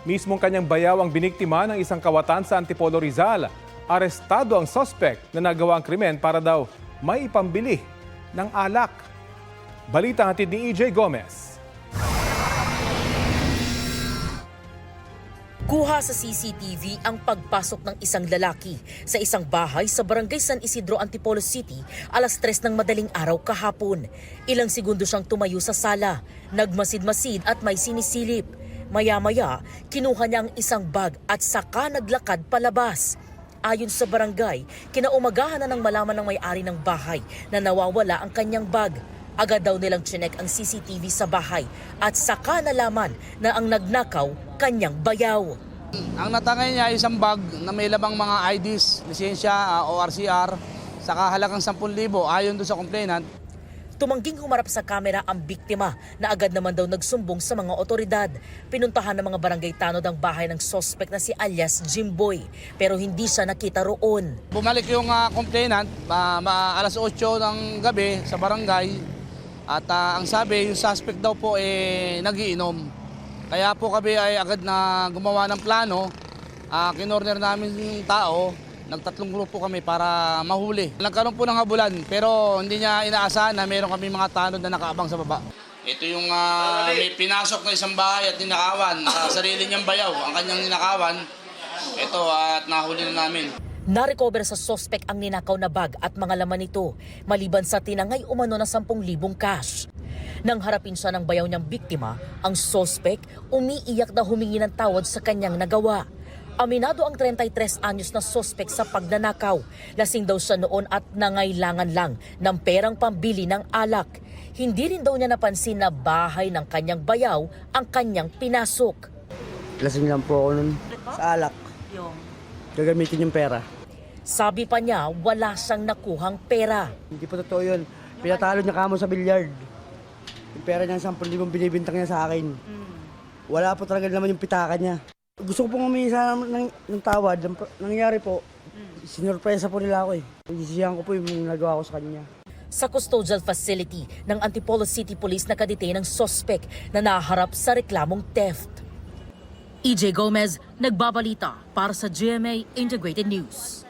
Mismong kanyang bayaw ang biniktima ng isang kawatan sa Antipolo, Rizal. Arestado ang suspect na nagawa ang krimen para daw may ipambili ng alak. Balita hatid ni EJ Gomez. Kuha sa CCTV ang pagpasok ng isang lalaki sa isang bahay sa Barangay San Isidro, Antipolo City, alas 3 ng madaling araw kahapon. Ilang segundo siyang tumayo sa sala, nagmasid-masid at may sinisilip. Maya-maya, kinuha niya ang isang bag at saka naglakad palabas. Ayon sa barangay, kinaumagahan na nang malaman ng may-ari ng bahay na nawawala ang kanyang bag. Agad daw nilang tsinek ang CCTV sa bahay at saka nalaman na ang nagnakaw kanyang bayaw. Ang natangay niya ay isang bag na may labang mga IDs, lisensya, ORCR, saka halagang 10,000 ayon doon sa complainant. Tumangging humarap sa kamera ang biktima na agad naman daw nagsumbong sa mga otoridad. Pinuntahan ng mga barangay tanod ang bahay ng suspect na si alias Jimboy, pero hindi siya nakita roon. Bumalik yung complainant alas 8 ng gabi sa barangay at ang sabi yung suspect daw po nagiinom. Kaya po kami ay agad na gumawa ng plano, kinorner namin yung tao, nagtatlong grupo kami para mahuli. Nagkaroon po ng habulan pero hindi niya inaasahan na meron kami mga tanod na nakaabang sa baba. Ito yung may pinasok na isang bahay at ninakawan, sarili niyang bayaw, ang kanyang ninakawan, ito at nahuli na namin. Narecover sa suspect ang ninakaw na bag at mga laman nito, maliban sa tinangay umano na 10,000 cash. Nang harapin siya ng bayaw niyang biktima, ang suspect umiiyak na humingi ng tawad sa kanyang nagawa. Aminado ang 33 anyos na suspect sa pagnanakaw. Lasing daw siya noon at nangailangan lang ng perang pambili ng alak. Hindi rin daw niya napansin na bahay ng kanyang bayaw ang kanyang pinasok. Lasing lang po ako nun sa alak. Gagamitin yung pera. Sabi pa niya, wala siyang nakuhang pera. Hindi po totoo yun. Pinatalo niya kamo sa bilyard. Yung pera niya 10,000 binibintang niya sa akin. Wala po talaga naman yung pitaka niya. Gusto ko pong humingi sana ng tawad. Nangyari po, sinurpresa po nila ako eh. Isisiyan ko po yung nagawa ko sa kanya. Sa custodial facility ng Antipolo City Police nakadetain ang suspect na naharap sa reklamong theft. EJ Gomez, nagbabalita para sa GMA Integrated News.